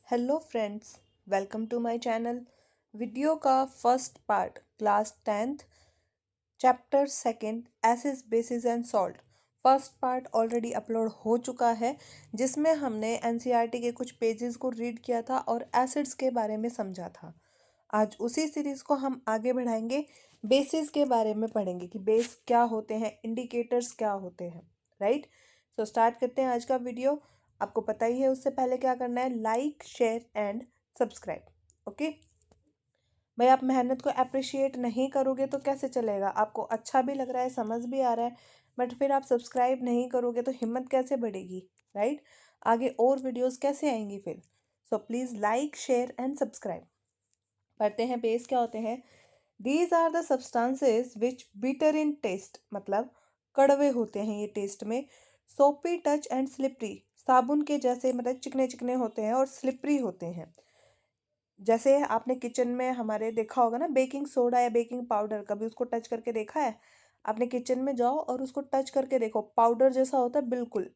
Hello friends, welcome to my channel. Video का first part class 10th chapter second acids bases and salt first part already upload हो चुका है, जिसमें हमने NCERT के कुछ पेजेस को रीड किया था और एसिड्स के बारे में समझा था। आज उसी सीरीज को हम आगे बढ़ाएंगे, बेसिस के बारे में पढ़ेंगे कि बेस क्या होते हैं, इंडिकेटर्स क्या होते हैं। राइट, सो स्टार्ट करते हैं आज का वीडियो। आपको पता ही है उससे पहले क्या करना है, like share and subscribe. Okay भाई, आप मेहनत को अप्रिशिएट नहीं करोगे तो कैसे चलेगा। आपको अच्छा भी लग रहा है, समझ भी आ रहा है, बट फिर आप सब्सक्राइब नहीं करोगे तो हिम्मत कैसे बढ़ेगी। राइट, आगे और वीडियोस कैसे आएंगी फिर। So please like share and subscribe. पढ़ते हैं बेस क्या होते हैं। These are the substances which bitter in taste, मतलब कड़वे होते हैं ये टेस्ट में। सोपी टच एंड स्लिपरी, साबुन के जैसे मतलब चिकने चिकने होते हैं और स्लिपरी होते हैं। जैसे आपने किचन में हमारे देखा होगा ना, बेकिंग सोडा या बेकिंग पाउडर, कभी उसको टच करके देखा है। आपने किचन में जाओ और उसको टच करके देखो, पाउडर जैसा होता है बिल्कुल।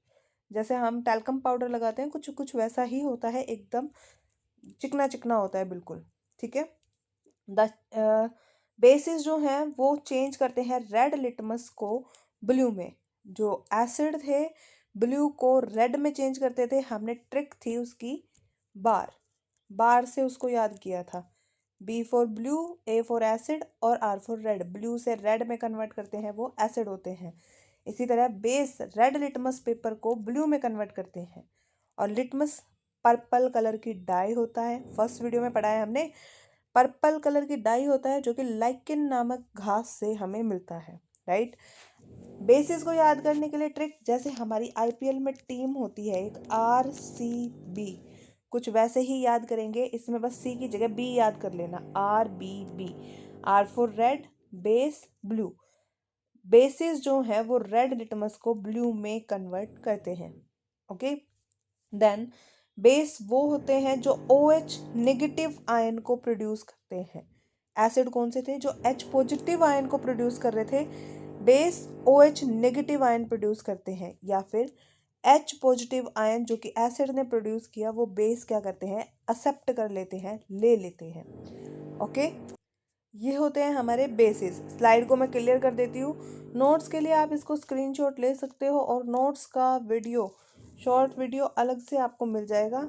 जैसे हम टैल्कम पाउडर लगाते हैं, कुछ कुछ वैसा ही होता है, एकदम चिकना चिकना होता है बिल्कुल। ठीक है, द बेसिस जो हैं वो चेंज करते हैं रेड लिटमस को ब्लू में। जो एसिड थे ब्लू को रेड में चेंज करते थे। हमने ट्रिक थी उसकी, बार बार से उसको याद किया था। B for blue, A for acid और आर फॉर रेड। ब्लू से रेड में कन्वर्ट करते हैं, वो एसिड होते हैं। इसी तरह बेस रेड लिटमस पेपर को ब्लू में कन्वर्ट करते हैं। और लिटमस पर्पल कलर की डाई होता है, फर्स्ट वीडियो में पढ़ा है हमने। पर्पल कलर की डाई होता है जो कि लाइकिन नामक घास से हमें मिलता है। राइट, बेसिस को याद करने के लिए ट्रिक, जैसे हमारी आईपीएल में टीम होती है एक RCB, कुछ वैसे ही याद करेंगे। इसमें बस सी की जगह बी याद कर लेना, RBB। R for red, base blue. Bases जो है वो रेड लिटमस को ब्लू में कन्वर्ट करते हैं। ओके, देन बेस वो होते हैं जो OH नेगेटिव आयन को प्रोड्यूस करते हैं। एसिड कौन से थे, जो H पॉजिटिव आयन को प्रोड्यूस कर रहे थे। Base OH negative ion produce करते हैं, या फिर H पॉजिटिव आयन जो कि एसिड ने प्रोड्यूस किया, वो बेस क्या करते हैं, एक्सेप्ट कर लेते हैं, ले लेते हैं। ओके, ये होते हैं हमारे बेसिस। स्लाइड को मैं क्लियर कर देती हूँ। नोट्स के लिए आप इसको स्क्रीनशॉट ले सकते हो, और नोट्स का वीडियो, शॉर्ट वीडियो अलग से आपको मिल जाएगा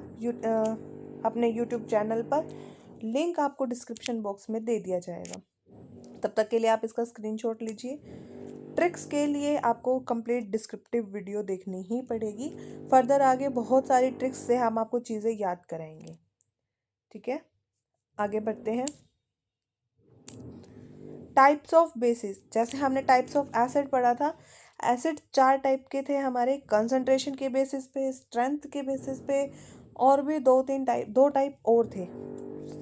अपने यूट्यूब चैनल पर। लिंक आपको डिस्क्रिप्शन बॉक्स में दे दिया जाएगा। तब तक के लिए आप इसका स्क्रीनशॉट लीजिए। ट्रिक्स के लिए आपको कंप्लीट डिस्क्रिप्टिव वीडियो देखनी ही पड़ेगी। फर्दर आगे बहुत सारी ट्रिक्स से हम आपको चीज़ें याद कराएंगे। ठीक है, आगे बढ़ते हैं। टाइप्स ऑफ बेसिस, जैसे हमने टाइप्स ऑफ एसिड पढ़ा था। एसिड 4 टाइप के थे हमारे, कंसंट्रेशन के बेसिस पे, स्ट्रेंथ के बेसिस पे, और भी 2 टाइप और थे।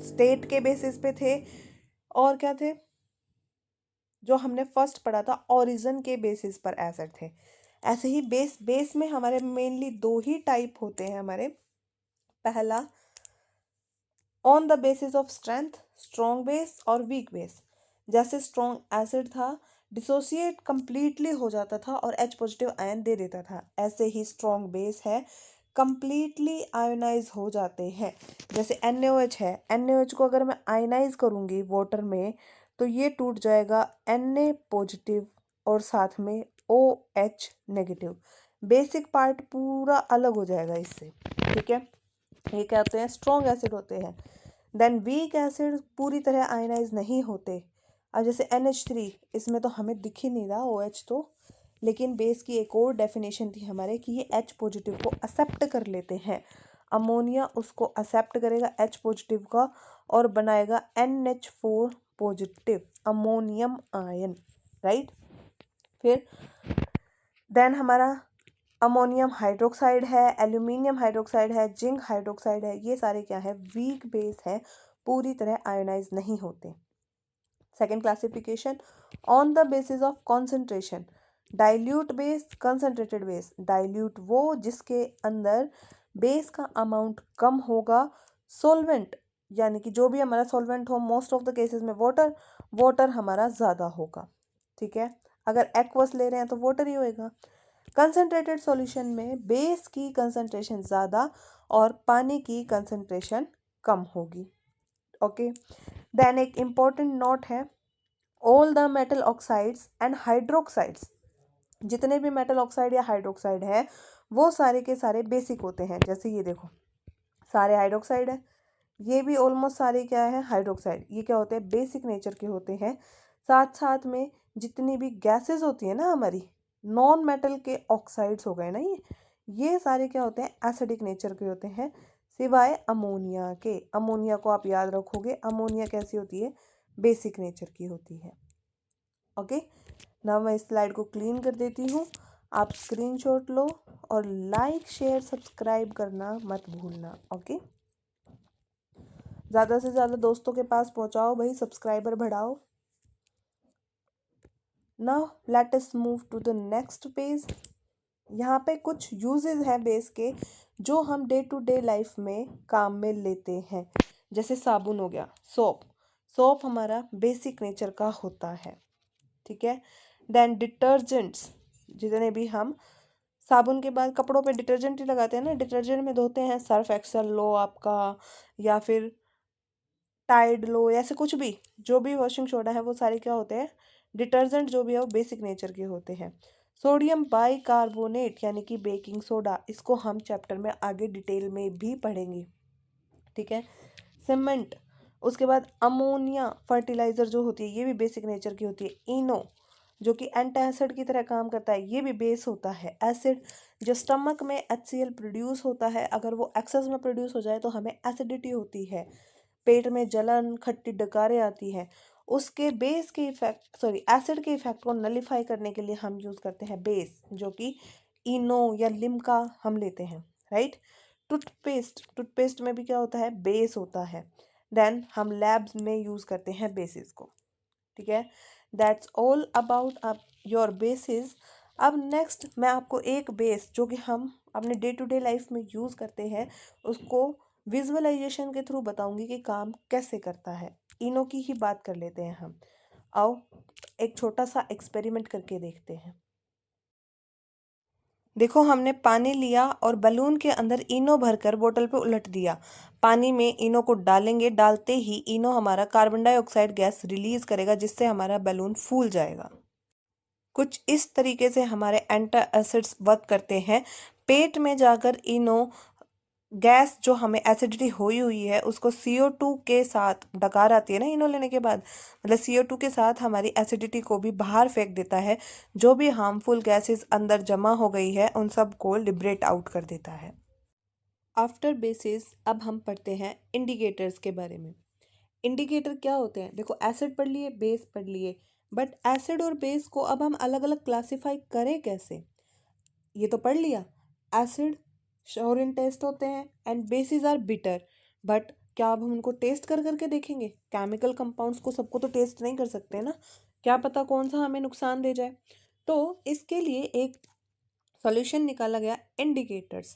स्टेट के बेसिस पे थे, और क्या थे जो हमने फर्स्ट पढ़ा था, ओरिजिन के बेसिस पर एसिड थे। ऐसे ही बेस में हमारे मेनली 2 ही टाइप होते हैं हमारे। पहला, on the basis of strength, strong base और वीक बेस। जैसे स्ट्रॉन्ग एसिड था, डिसोसिएट कंप्लीटली हो जाता था और H पॉजिटिव आयन दे देता था। ऐसे ही स्ट्रॉन्ग बेस है, कंप्लीटली आयोनाइज हो जाते हैं। जैसे NaOH है, NaOH को अगर मैं आयोनाइज करूँगी वाटर में, तो ये टूट जाएगा Na पॉजिटिव और साथ में OH नेगेटिव। बेसिक पार्ट पूरा अलग हो जाएगा इससे। ठीक है, ये क्या होते हैं, स्ट्रॉन्ग एसिड होते हैं। देन वीक एसिड पूरी तरह आयनाइज नहीं होते। अब जैसे NH3, इसमें तो हमें दिख ही नहीं रहा OH तो, लेकिन बेस की एक और डेफिनेशन थी हमारे कि ये H पॉजिटिव को एक्सेप्ट कर लेते हैं। अमोनिया उसको एक्सेप्ट करेगा H पॉजिटिव का और बनाएगा NH4 positive, ammonium ion. Right, फिर देन हमारा अमोनियम हाइड्रोक्साइड है, एल्यूमिनियम हाइड्रोक्साइड है, जिंक हाइड्रोक्साइड है। ये सारे क्या है, वीक बेस है, पूरी तरह आयोनाइज नहीं होते। Second classification, on the basis of concentration, dilute base, concentrated base. Dilute वो जिसके अंदर बेस का अमाउंट कम होगा। सोलवेंट, यानी कि जो भी हमारा सॉल्वेंट हो, मोस्ट ऑफ द केसेस में वाटर हमारा ज़्यादा होगा। ठीक है, अगर एक्वस ले रहे हैं तो वाटर ही होएगा। कंसनट्रेटेड सॉल्यूशन में बेस की कंसंट्रेशन ज़्यादा और पानी की कंसंट्रेशन कम होगी। ओके, देन एक इम्पॉर्टेंट नोट है, all the metal oxides and hydroxides, जितने भी मेटल ऑक्साइड या हाइड्रोक्साइड है वो सारे के सारे बेसिक होते हैं। जैसे ये देखो, सारे हाइड्रोक्साइड है, ये भी ऑलमोस्ट सारे क्या है, हाइड्रोक्साइड। ये क्या होते हैं, बेसिक नेचर के होते हैं। साथ साथ में जितनी भी गैसेस होती है ना हमारी, नॉन मेटल के ऑक्साइड्स हो गए ना, ये सारे क्या होते हैं, एसिडिक नेचर के होते हैं, सिवाय अमोनिया के। अमोनिया को आप याद रखोगे, अमोनिया कैसी होती है, बेसिक नेचर की होती है। ओके, ना मैं इस स्लाइड को क्लीन कर देती हूँ, आप स्क्रीनशॉट लो और लाइक शेयर सब्सक्राइब करना मत भूलना। ओके, ज़्यादा से ज़्यादा दोस्तों के पास पहुँचाओ भाई, सब्सक्राइबर बढ़ाओ। Now let us move to the next page. यहाँ पे कुछ यूजेस हैं बेस के जो हम डे टू डे लाइफ में काम में लेते हैं। जैसे साबुन हो गया, सोप, सोप हमारा बेसिक नेचर का होता है, ठीक है। देन डिटर्जेंट्स, जितने भी हम साबुन के बाद कपड़ों पे डिटर्जेंट ही लगाते हैं ना, डिटर्जेंट में धोते हैं, सर्फ एक्सेल लो आपका, या फिर टाइड लो, ऐसे कुछ भी, जो भी वॉशिंग सोडा है वो सारे क्या होते हैं, डिटर्जेंट जो भी है वो बेसिक नेचर के होते हैं। सोडियम बाइकार्बोनेट यानी कि बेकिंग सोडा, इसको हम चैप्टर में आगे डिटेल में भी पढ़ेंगे, ठीक है। सीमेंट, उसके बाद अमोनिया फर्टिलाइजर जो होती है ये भी बेसिक नेचर की होती है। इनो जो कि एंटी एसिड की तरह काम करता है, ये भी बेस होता है। एसिड, जो स्टमक में HCl प्रोड्यूस होता है, अगर वो एक्सेस में प्रोड्यूस हो जाए तो हमें एसिडिटी होती है, पेट में जलन, खट्टी डकारें आती हैं, उसके बेस के इफेक्ट, सॉरी एसिड के इफेक्ट को नलिफाई करने के लिए हम यूज़ करते हैं बेस, जो कि इनो या लिम्का हम लेते हैं, राइट। टूथपेस्ट, टूथपेस्ट में भी क्या होता है, बेस होता है। देन हम लैब्स में यूज़ करते हैं बेसिस को, ठीक है। That's all about your basis. अब नेक्स्ट मैं आपको एक बेस जो कि हम अपने डे टू डे लाइफ में यूज़ करते हैं उसको विजुअलाइजेशन के थ्रू बताऊंगी कि काम कैसे करता है। इनो की ही बात कर लेते हैं हम, आओ एक छोटा सा एक्सपेरिमेंट करके देखते हैं। देखो, हमने पानी लिया और बलून के अंदर इनो भरकर बोतल पे उलट दिया। पानी में इनो को डालेंगे, डालते ही इनो हमारा कार्बन डाइऑक्साइड गैस रिलीज करेगा जिससे हमारा बलून फूल जाएगा। कुछ इस तरीके से हमारे एंटी एसिड्स वर्क करते हैं। पेट में जाकर इनो गैस जो हमें एसिडिटी हुई हुई है उसको CO2 के साथ, डकार आती है ना इनो लेने के बाद, मतलब CO2 के साथ हमारी एसिडिटी को भी बाहर फेंक देता है। जो भी हार्मफुल गैसेस अंदर जमा हो गई है उन सब को लिबरेट आउट कर देता है। आफ्टर बेसिस अब हम पढ़ते हैं इंडिकेटर्स के बारे में। इंडिकेटर क्या होते हैं, देखो एसिड पढ़ लिए, बेस पढ़ लिए, बट एसिड और बेस को अब हम अलग अलग क्लासिफाई करें कैसे, ये तो पढ़ लिया। एसिड श्योर इन टेस्ट होते हैं and bases are bitter, but क्या अब हम उनको टेस्ट कर करके देखेंगे, केमिकल कंपाउंड्स को सबको तो टेस्ट नहीं कर सकते ना, क्या पता कौन सा हमें नुकसान दे जाए। तो इसके लिए एक सॉल्यूशन निकाला गया, इंडिकेटर्स।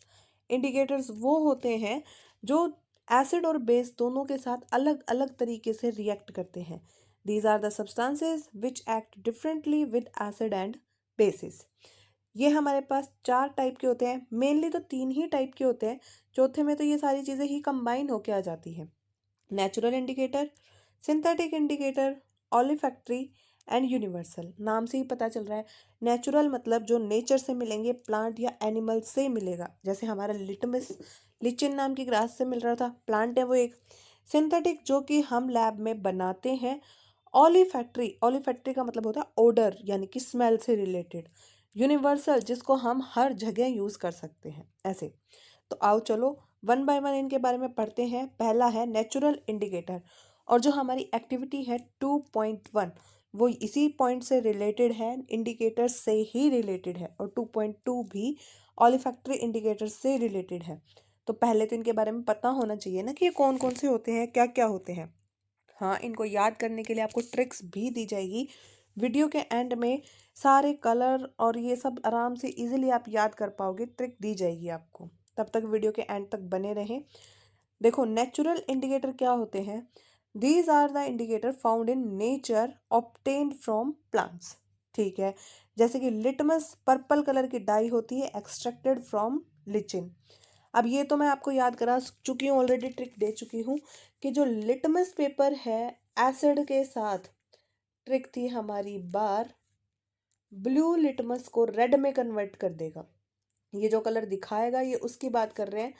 इंडिकेटर्स वो होते हैं जो एसिड और बेस दोनों के साथ अलग अलग तरीके से रिएक्ट करते हैं। These are the substances which act differently with acid and bases. ये हमारे पास 4 टाइप के होते हैं, मेनली तो 3 ही टाइप के होते हैं, चौथे में तो ये सारी चीज़ें ही कंबाइन होके आ जाती हैं। Natural indicator, synthetic indicator, olfactory and universal. नाम से ही पता चल रहा है, नेचुरल मतलब जो नेचर से मिलेंगे, प्लांट या एनिमल से मिलेगा, जैसे हमारा लिटमस लिचिन नाम की ग्रास से मिल रहा था, प्लांट है वो एक। सिंथेटिक जो कि हम लैब में बनाते हैं। ऑलिफैक्ट्री, ऑलिफैक्ट्री का मतलब होता है ओडर यानी कि स्मेल से रिलेटेड। यूनिवर्सल जिसको हम हर जगह यूज़ कर सकते हैं, ऐसे। तो आओ चलो वन बाय वन इनके बारे में पढ़ते हैं। पहला है नेचुरल इंडिकेटर, और जो हमारी एक्टिविटी है 2.1 वो इसी पॉइंट से रिलेटेड है, इंडिकेटर से ही रिलेटेड है, और 2.2 भी ऑलिफैक्ट्री इंडिकेटर से रिलेटेड है। तो पहले तो इनके बारे में पता होना चाहिए ना कि ये कौन कौन से होते हैं, क्या क्या होते हैं। हाँ, इनको याद करने के लिए आपको ट्रिक्स भी दी जाएगी वीडियो के एंड में। सारे कलर और ये सब आराम से इजीली आप याद कर पाओगे, ट्रिक दी जाएगी आपको, तब तक वीडियो के एंड तक बने रहें। देखो, नेचुरल इंडिकेटर क्या होते हैं, these are the indicator found in nature obtained from plants. ठीक है। जैसे कि लिटमस पर्पल कलर की डाई होती है एक्सट्रैक्टेड फ्रॉम लिचिन। अब ये तो मैं आपको याद करा चुकी हूँ, ऑलरेडी ट्रिक दे चुकी हूँ कि जो लिटमस पेपर है एसिड के साथ, ट्रिक थी हमारी बार, ब्लू लिटमस को रेड में कन्वर्ट कर देगा। ये जो कलर दिखाएगा ये उसकी बात कर रहे हैं,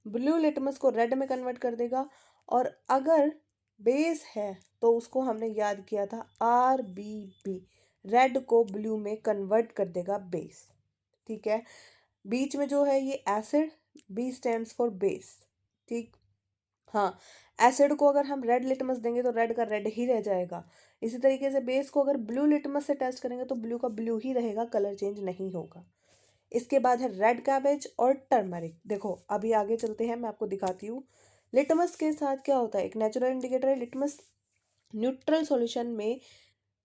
ब्लू लिटमस को रेड में कन्वर्ट कर देगा। और अगर बेस है तो उसको हमने याद किया था RBB, रेड को ब्लू में कन्वर्ट कर देगा बेस। ठीक है। बीच में जो है ये acid, B stands for base. ठीक। हाँ, एसिड को अगर हम रेड लिटमस देंगे तो रेड का रेड ही रह जाएगा। इसी तरीके से बेस को अगर ब्लू लिटमस से टेस्ट करेंगे तो ब्लू का ब्लू ही रहेगा, कलर चेंज नहीं होगा। इसके बाद है रेड कैबेज और टर्मरिक। देखो अभी आगे चलते हैं, मैं आपको दिखाती हूँ लिटमस के साथ क्या होता है। एक नेचुरल इंडिकेटर है लिटमस। न्यूट्रल सॉल्यूशन में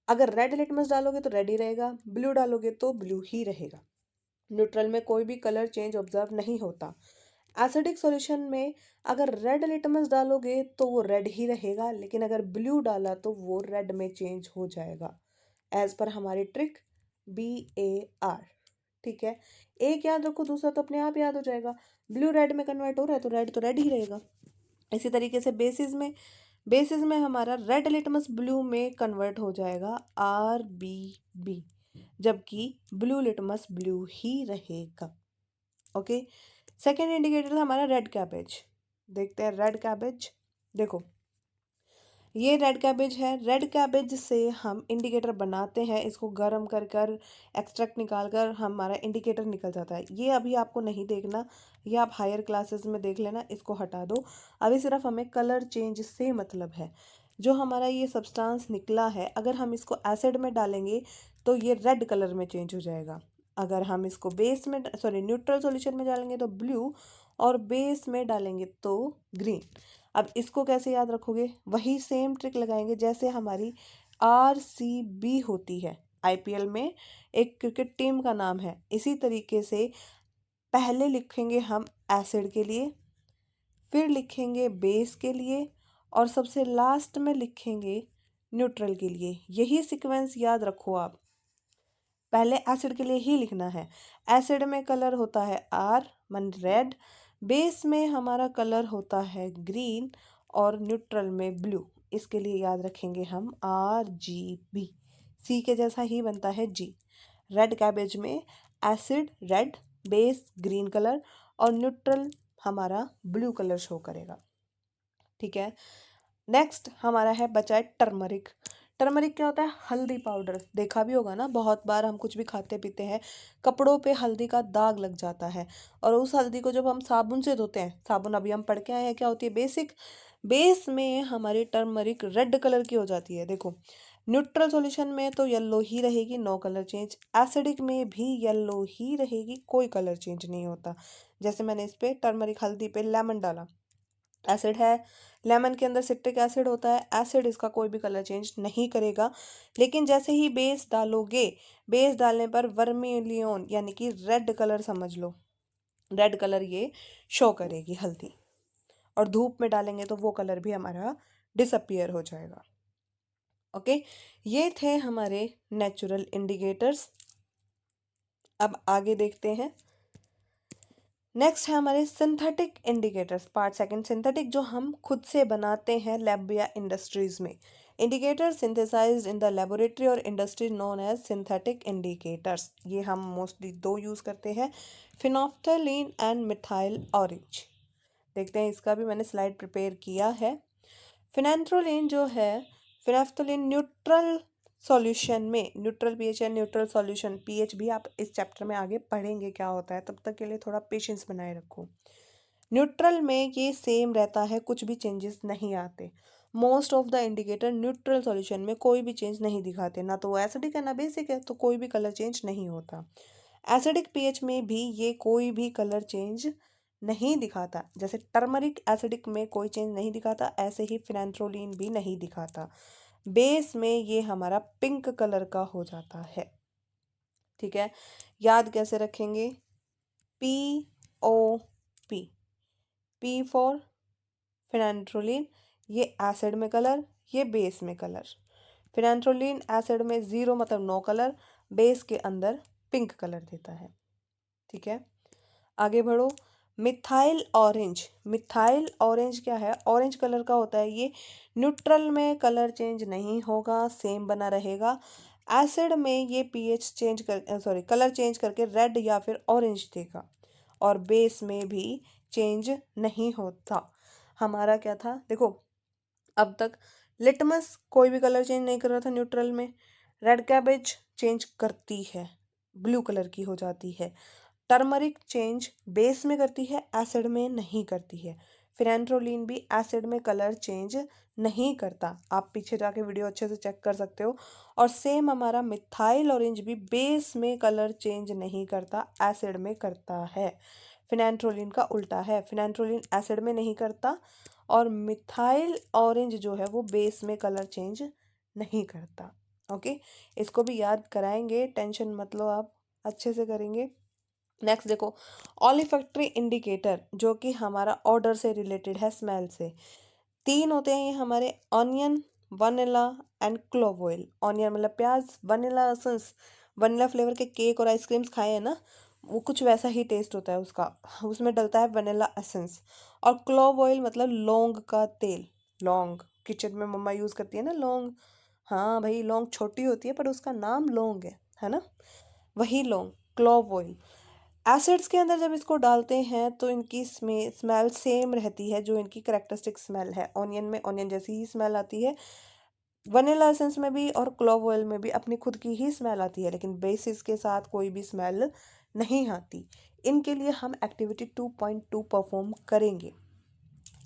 अगर रेड लिटमस डालोगे तो रेड ही रहेगा, ब्लू डालोगे तो ब्लू ही रहेगा। न्यूट्रल में कोई भी कलर चेंज ऑब्जर्व नहीं होता। एसिडिक सॉल्यूशन में अगर रेड लिटमस डालोगे तो वो रेड ही रहेगा, लेकिन अगर ब्लू डाला तो वो रेड में चेंज हो जाएगा, एज पर हमारी ट्रिक BAR। ठीक है। एक याद रखो, दूसरा तो अपने आप याद हो जाएगा। ब्लू रेड में कन्वर्ट हो रहा है तो रेड ही रहेगा। इसी तरीके से बेसिस में हमारा रेड लिटमस ब्लू में कन्वर्ट हो जाएगा RBB, जबकि ब्लू लिटमस ब्लू ही रहेगा। ओके। सेकेंड इंडिकेटर था हमारा रेड कैबेज। देखते हैं रेड कैबेज। देखो ये रेड कैबेज है। रेड कैबेज से हम इंडिकेटर बनाते हैं, इसको गर्म कर कर एक्सट्रैक्ट निकाल कर हमारा इंडिकेटर निकल जाता है। ये अभी आपको नहीं देखना, ये आप हायर क्लासेस में देख लेना, इसको हटा दो। अभी सिर्फ हमें कलर चेंज से मतलब है। जो हमारा ये सब्सटेंस निकला है, अगर हम इसको एसिड में डालेंगे तो ये रेड कलर में चेंज हो जाएगा। अगर हम इसको बेस में न्यूट्रल सॉल्यूशन में डालेंगे तो ब्लू, और बेस में डालेंगे तो ग्रीन। अब इसको कैसे याद रखोगे, वही सेम ट्रिक लगाएंगे जैसे हमारी RCB होती है। IPL में एक क्रिकेट टीम का नाम है। इसी तरीके से पहले लिखेंगे हम एसिड के लिए, फिर लिखेंगे बेस के लिए, और सबसे लास्ट में लिखेंगे न्यूट्रल के लिए। यही सीक्वेंस याद रखो आप, पहले एसिड के लिए ही लिखना है। एसिड में कलर होता है R मन रेड, बेस में हमारा कलर होता है ग्रीन, और न्यूट्रल में ब्लू। इसके लिए याद रखेंगे हम RGB। सी के जैसा ही बनता है G। रेड कैबेज में acid red, base green colour, और न्यूट्रल हमारा ब्लू कलर शो करेगा। ठीक है। नेक्स्ट हमारा है बचा है टर्मरिक। टर्मरिक क्या होता है, हल्दी पाउडर। देखा भी होगा ना, बहुत बार हम कुछ भी खाते पीते हैं, कपड़ों पे हल्दी का दाग लग जाता है, और उस हल्दी को जब हम साबुन से धोते हैं, साबुन अभी हम पढ़ के आए हैं क्या होती है, बेसिक। बेस में हमारी टर्मरिक रेड कलर की हो जाती है। देखो न्यूट्रल सॉल्यूशन में तो येलो ही रहेगी, नो कलर चेंज। एसिडिक में भी येलो ही रहेगी, कोई कलर चेंज नहीं होता। जैसे मैंने इस पे टर्मरिक हल्दी पे लेमन डाला, एसिड है, लेमन के अंदर सिट्रिक एसिड होता है, एसिड इसका कोई भी कलर चेंज नहीं करेगा। लेकिन जैसे ही बेस डालोगे, बेस डालने पर वर्मिलियन यानी कि रेड कलर समझ लो, रेड कलर ये शो करेगी हल्दी, और धूप में डालेंगे तो वो कलर भी हमारा डिसअपियर हो जाएगा। ओके, ये थे हमारे नेचुरल इंडिकेटर्स। अब आगे देखते हैं। नेक्स्ट है हमारे synthetic indicators, part second, synthetic, जो हम खुद से बनाते हैं लैब या इंडस्ट्रीज में। Indicator synthesized in the laboratory और industry known as synthetic indicators. ये हम मोस्टली दो यूज़ करते हैं, फिनोफ्थलीन एंड मिथाइल ऑरेंज। देखते हैं, इसका भी मैंने स्लाइड प्रिपेयर किया है। फिनेंथ्रोलिन जो है, फिनेफ्थलीन न्यूट्रल सॉल्यूशन में, न्यूट्रल पीएच है, न्यूट्रल सॉल्यूशन पीएच भी आप इस चैप्टर में आगे पढ़ेंगे क्या होता है, तब तक के लिए थोड़ा पेशेंस बनाए रखो। न्यूट्रल में ये सेम रहता है, कुछ भी चेंजेस नहीं आते। Most of the indicator neutral solution में कोई भी चेंज नहीं दिखाते, ना तो वो एसिडिक है ना बेसिक है, तो कोई भी कलर चेंज नहीं होता। एसिडिक पीएच में भी ये कोई भी कलर चेंज नहीं दिखाता। जैसे टर्मरिक एसिडिक में कोई चेंज नहीं दिखाता, ऐसे ही फिनेंथ्रोलिन भी नहीं दिखाता। बेस में ये हमारा पिंक कलर का हो जाता है। ठीक है, याद कैसे रखेंगे, POP, P फॉर फिनेंथ्रोलिन, ये एसिड में कलर, ये बेस में कलर। फिनेंथ्रोलिन एसिड में 0 मतलब नो कलर, बेस के अंदर पिंक कलर देता है। ठीक है, आगे बढ़ो। मिथाइल ऑरेंज, मिथाइल ऑरेंज क्या है? ऑरेंज कलर का होता है ये। न्यूट्रल में कलर चेंज नहीं होगा, सेम बना रहेगा। एसिड में ये पीएच चेंज कर सॉरी कलर चेंज करके रेड या फिर ऑरेंज देगा, और बेस में भी चेंज नहीं होता। हमारा क्या था देखो, अब तक लिटमस कोई भी कलर चेंज नहीं कर रहा था न्यूट्रल में। रेड कैबेज चेंज करती है, ब्लू कलर की हो जाती है। टर्मरिक चेंज बेस में करती है, एसिड में नहीं करती है। फिनेंट्रोलिन भी एसिड में कलर चेंज नहीं करता। आप पीछे जाके वीडियो अच्छे से चेक कर सकते हो। और सेम हमारा मिथाइल ऑरेंज भी बेस में कलर चेंज नहीं करता, एसिड में करता है। फिनेंट्रोलिन का उल्टा है, फिनेंट्रोलिन एसिड में नहीं करता और मिथाइल ऑरेंज जो है वो बेस में कलर चेंज नहीं करता। ओके, इसको भी याद कराएंगे, टेंशन मत लो, आप अच्छे से करेंगे। नेक्स्ट देखो, ऑलिफैक्टरी इंडिकेटर जो कि हमारा ऑर्डर से रिलेटेड है, स्मेल से। तीन होते हैं ये हमारे, onion, vanilla and clove oil. Onion मतलब प्याज, वनीला एसेंस, वनीला फ्लेवर के केक और आइसक्रीम्स खाए हैं ना, वो कुछ वैसा ही टेस्ट होता है उसका, उसमें डलता है वनीला एसेंस। और क्लोव ऑयल मतलब लौंग का तेल। लौंग किचन में मम्मा यूज़ करती है ना, लौंग। हाँ भाई, लौंग छोटी होती है पर उसका नाम लौंग है ना, वही लौंग, क्लोव ऑयल। एसिड्स के अंदर जब इसको डालते हैं तो इनकी स्मेल सेम रहती है, जो इनकी करेक्टरिस्टिक स्मेल है। ऑनियन में ऑनियन जैसी ही स्मेल आती है, वनीला एसेंस में भी और क्लोव ऑयल में भी अपनी खुद की ही स्मेल आती है, लेकिन बेसिस के साथ कोई भी स्मेल नहीं आती। इनके लिए हम एक्टिविटी 2.2 परफॉर्म करेंगे।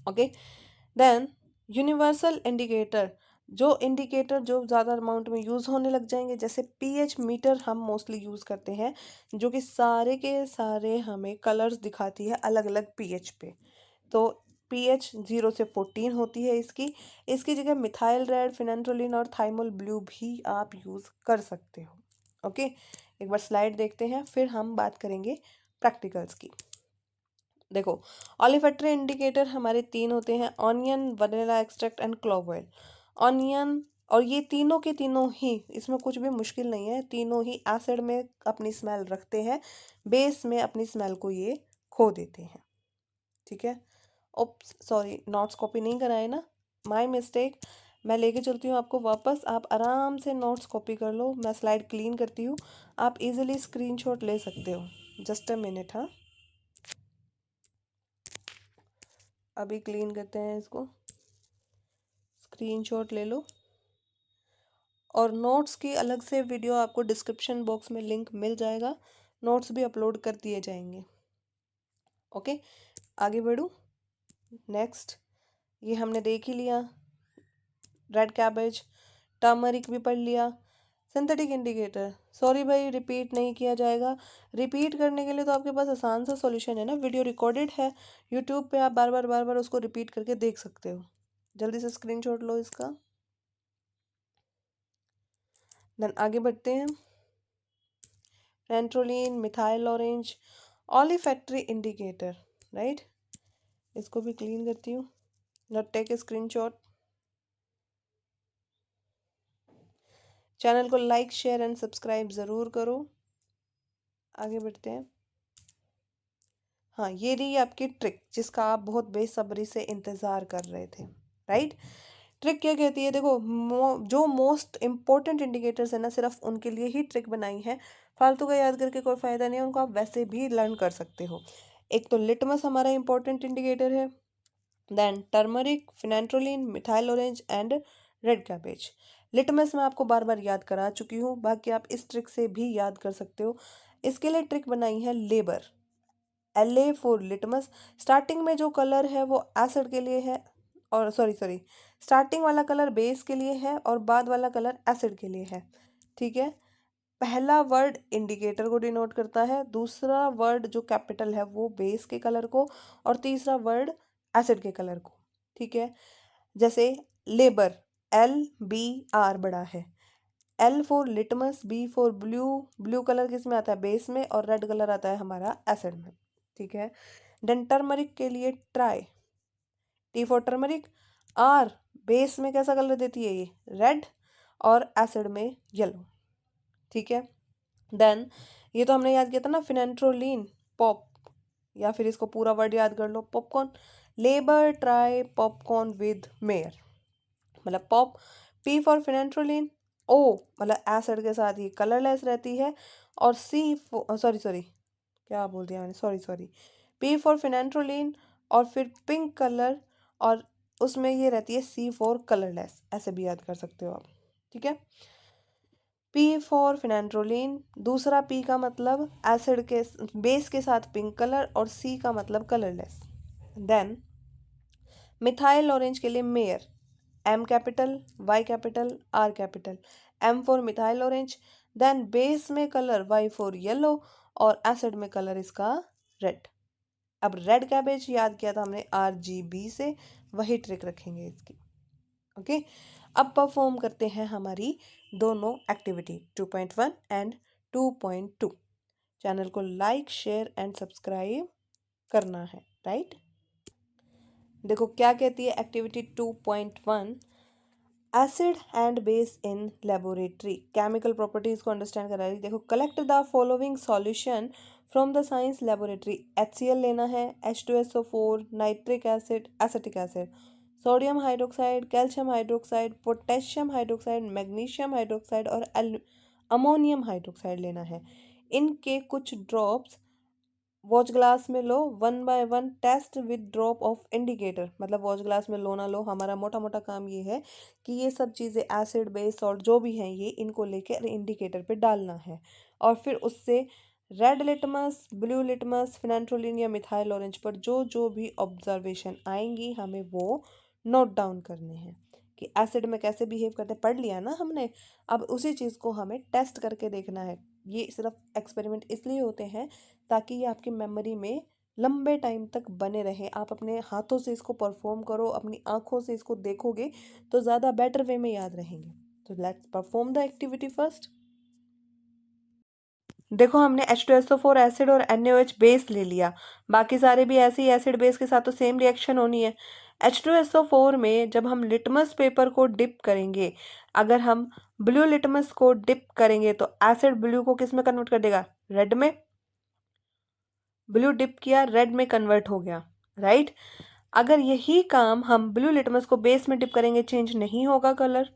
ओके, देन यूनिवर्सल इंडिकेटर, जो इंडिकेटर जो ज़्यादा अमाउंट में यूज़ होने लग जाएंगे, जैसे पीएच मीटर हम मोस्टली यूज़ करते हैं, जो कि सारे के सारे हमें कलर्स दिखाती है अलग अलग पीएच पे। तो पीएच 0 से 14 होती है इसकी। इसकी जगह मिथाइल रेड, फिनेंट्रोलिन और थाइमोल ब्लू भी आप यूज़ कर सकते हो। ओके, एक बार स्लाइड देखते हैं, फिर हम बात करेंगे प्रैक्टिकल्स की। देखो, ऑलिफैक्टरी इंडिकेटर हमारे तीन होते हैं, onion, vanilla extract and clove oil. Onion, और ये तीनों के तीनों ही, इसमें कुछ भी मुश्किल नहीं है, तीनों ही एसिड में अपनी स्मेल रखते हैं, बेस में अपनी स्मेल को ये खो देते हैं। ठीक है, ओप्स सॉरी, नोट्स कॉपी नहीं कराए ना, माय मिस्टेक। मैं लेके चलती हूँ आपको वापस, आप आराम से नोट्स कॉपी कर लो, मैं स्लाइड क्लीन करती हूँ, आप इजीली स्क्रीनशॉट ले सकते हो। जस्ट अ मिनट, हाँ, अभी क्लीन करते हैं इसको, स्क्रीनशॉट ले लो। और नोट्स की अलग से वीडियो आपको डिस्क्रिप्शन बॉक्स में लिंक मिल जाएगा, नोट्स भी अपलोड कर दिए जाएंगे। ओके, आगे बढ़ूँ। नेक्स्ट, ये हमने देख ही लिया, रेड कैबेज, टर्मरिक भी पढ़ लिया। सिंथेटिक इंडिकेटर, सॉरी भाई रिपीट नहीं किया जाएगा। रिपीट करने के लिए तो आपके पास आसान सा सॉल्यूशन है ना, वीडियो रिकॉर्डेड है यूट्यूब पे, आप बार बार उसको रिपीट करके देख सकते हो। जल्दी से स्क्रीनशॉट लो इसका। देन आगे बढ़ते हैं, पेंट्रोलिन, methyl orange, olfactory indicator, right. इसको भी क्लीन करती हूँ, not take a screenshot. Channel को लाइक, शेयर एंड सब्सक्राइब ज़रूर करो। आगे बढ़ते हैं। हाँ, ये रही आपकी ट्रिक जिसका आप बहुत बेसब्री से इंतज़ार कर रहे थे, राइट। ट्रिक क्या कहती है, देखो जो मोस्ट इम्पोर्टेंट इंडिकेटर्स है ना, सिर्फ उनके लिए ही ट्रिक बनाई है, फालतू का याद करके कोई फ़ायदा नहीं है, उनको आप वैसे भी लर्न कर सकते हो। एक तो लिटमस हमारा इंपॉर्टेंट इंडिकेटर है, then turmeric, phenanthroline, methyl orange and red cabbage. Litmus मैं आपको बार बार याद करा चुकी हूँ, बाकी आप इस ट्रिक से भी याद कर सकते हो। इसके लिए ट्रिक बनाई है labour, LA for litmus. Starting में जो कलर है वो एसिड के लिए है, और सॉरी स्टार्टिंग वाला कलर बेस के लिए है और बाद वाला कलर एसिड के लिए है। ठीक है, पहला वर्ड इंडिकेटर को डिनोट करता है, दूसरा वर्ड जो कैपिटल है वो बेस के कलर को, और तीसरा वर्ड एसिड के कलर को। ठीक है, जैसे लेबर, LBR बड़ा है, L for litmus, B for blue, blue colour किस में आता है, बेस में, और रेड कलर आता है हमारा एसिड में। ठीक है, देन टर्मरिक के लिए try, T for turmeric, R base में कैसा कलर देती है ये, रेड, और एसिड में येलो। ठीक है, देन ये तो हमने याद किया था ना, फिनेंट्रोलिन पॉप, या फिर इसको पूरा वर्ड याद कर लो, popcorn. Labour try popcorn with mayor, मतलब pop, P for phenanthroline, O मतलब एसिड के साथ ये कलरलेस रहती है, और सी सॉरी सॉरी क्या बोल दिया मैंने, सॉरी सॉरी, पी फॉर फिनेंट्रोलिन और फिर पिंक कलर, और उसमें ये रहती है सी फॉर कलरलेस, ऐसे भी याद कर सकते हो आप, ठीक है। पी फॉर फिनेंट्रोलिन, दूसरा पी का मतलब एसिड के बेस के साथ पिंक कलर, और सी का मतलब कलरलेस। देन मिथाइल ऑरेंज के लिए mayor, M capital, Y capital, R capital, M for methyl orange, then base में कलर वाई फॉर येलो, और एसिड में कलर इसका रेड। अब रेड कैबेज याद किया था हमने RGB से, वही ट्रिक रखेंगे इसकी, ओके। अब परफॉर्म करते हैं हमारी दोनों एक्टिविटी 2.1 एंड 2.2। चैनल को लाइक शेयर एंड सब्सक्राइब करना है, राइट। देखो क्या कहती है activity 2.1, acid and base in laboratory, chemical properties को अंडरस्टैंड करा रही। देखो, collect the following solution from the science laboratory. HCl लेना है, H2SO4, nitric acid, acetic acid, sodium hydroxide, calcium hydroxide, potassium hydroxide, magnesium hydroxide और ammonium hydroxide लेना है। इनके कुछ ड्रॉप्स वॉच ग्लास में लो, 1 by 1 test with drop of indicator, मतलब watch glass में लो ना लो, हमारा मोटा मोटा काम ये है कि ये सब चीज़ें एसिड बेस सॉल्ट जो भी हैं ये इनको लेके इंडिकेटर पे डालना है, और फिर उससे रेड लिटमस, ब्लू लिटमस, फिनेंट्रोलिन या मिथाइल ऑरेंज पर जो जो भी ऑब्जर्वेशन आएंगी हमें वो नोट डाउन करने हैं कि एसिड में कैसे बिहेव करते, पढ़ लिया ना हमने। अब उसी चीज़ को हमें टेस्ट करके देखना है। ये सिर्फ एक्सपेरिमेंट इसलिए होते हैं ताकि ये आपकी मेमोरी में लंबे टाइम तक बने रहे। आप अपने हाथों से इसको परफॉर्म करो, अपनी आंखों से इसको देखोगे तो ज़्यादा बेटर वे में याद रहेंगे। तो let's perform the activity first. देखो, हमने H2SO4 एसिड और NaOH बेस ले लिया, बाकी सारे भी ऐसे ही एसिड बेस के साथ तो सेम रिएक्शन होनी है। H2SO4 में जब हम लिटमस पेपर को डिप करेंगे, अगर हम ब्लू लिटमस को डिप करेंगे तो एसिड ब्लू को किस में कन्वर्ट कर देगा, रेड में। ब्लू डिप किया, रेड में कन्वर्ट हो गया, राइट। अगर यही काम हम ब्लू लिटमस को बेस में डिप करेंगे, चेंज नहीं होगा कलर।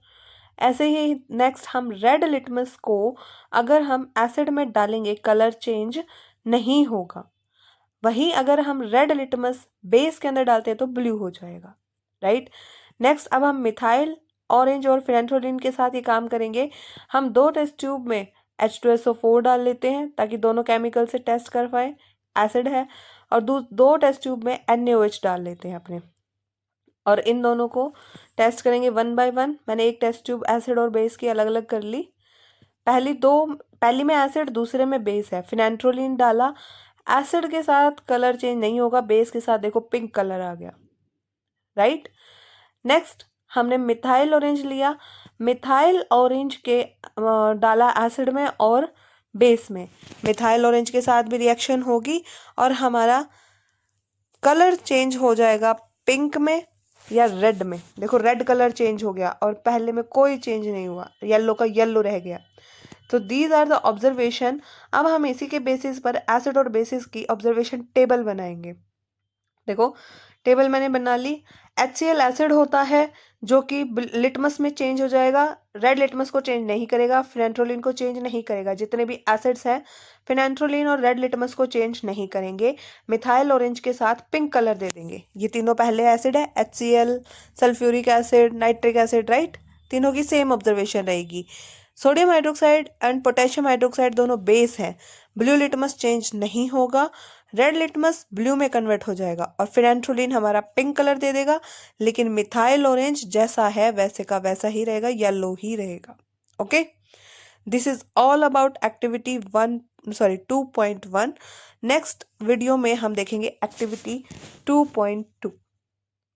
ऐसे ही नेक्स्ट हम रेड लिटमस को अगर हम एसिड में डालेंगे, कलर चेंज नहीं होगा। वही अगर हम रेड लिटमस बेस के अंदर डालते हैं तो ब्लू हो जाएगा, राइट। नेक्स्ट अब हम मिथाइल ऑरेंज और फिनेंट्रोलिन के साथ ये काम करेंगे। हम 2 टेस्ट ट्यूब में H2SO4 डाल लेते हैं ताकि दोनों केमिकल से टेस्ट कर पाए, एसिड है, और 2 टेस्ट ट्यूब में NaOH डाल लेते हैं अपने, और इन दोनों को टेस्ट करेंगे 1 by 1। मैंने एक टेस्ट ट्यूब एसिड और बेस की अलग अलग कर ली। पहली में एसिड, दूसरे में बेस है। फिनेंट्रोलिन डाला, एसिड के साथ कलर चेंज नहीं होगा, बेस के साथ देखो पिंक कलर आ गया, राइट। नेक्स्ट हमने मिथाइल ऑरेंज लिया, मिथाइल ऑरेंज के डाला एसिड में और बेस में। मिथाइल ऑरेंज के साथ भी रिएक्शन होगी और हमारा कलर चेंज हो जाएगा पिंक में या रेड में। देखो रेड कलर चेंज हो गया और पहले में कोई चेंज नहीं हुआ, येलो का येलो रह गया। तो दीज आर द ऑब्जर्वेशन। अब हम इसी के बेसिस पर एसिड और बेसिस की ऑब्जर्वेशन टेबल बनाएंगे। देखो टेबल मैंने बना ली। HCl एसिड होता है जो कि लिटमस में चेंज हो जाएगा, रेड लिटमस को चेंज नहीं करेगा, फिनेंट्रोलिन को चेंज नहीं करेगा। जितने भी एसिड्स हैं फिनेंट्रोलिन और रेड लिटमस को चेंज नहीं करेंगे, मिथाइल ऑरेंज के साथ पिंक कलर दे देंगे। ये तीनों पहले एसिड है, HCl, sulphuric acid, nitric acid, right. तीनों की सेम ऑब्जर्वेशन रहेगी। Sodium hydroxide and potassium hydroxide दोनों बेस हैं, ब्लू लिटमस चेंज नहीं होगा, रेड लिटमस ब्लू में कन्वर्ट हो जाएगा, और फिनेंट्रोलिन हमारा पिंक कलर दे देगा, लेकिन मिथाइल ऑरेंज जैसा है वैसे का वैसा ही रहेगा, येलो ही रहेगा। Okay, this is all about activity 2.1। Next video में हम देखेंगे एक्टिविटी 2.2,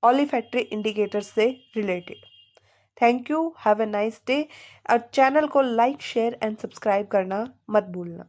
ऑलिफैक्टरी इंडिकेटर से related. Thank you, have a nice day. और चैनल को लाइक शेयर एंड सब्सक्राइब करना मत भूलना।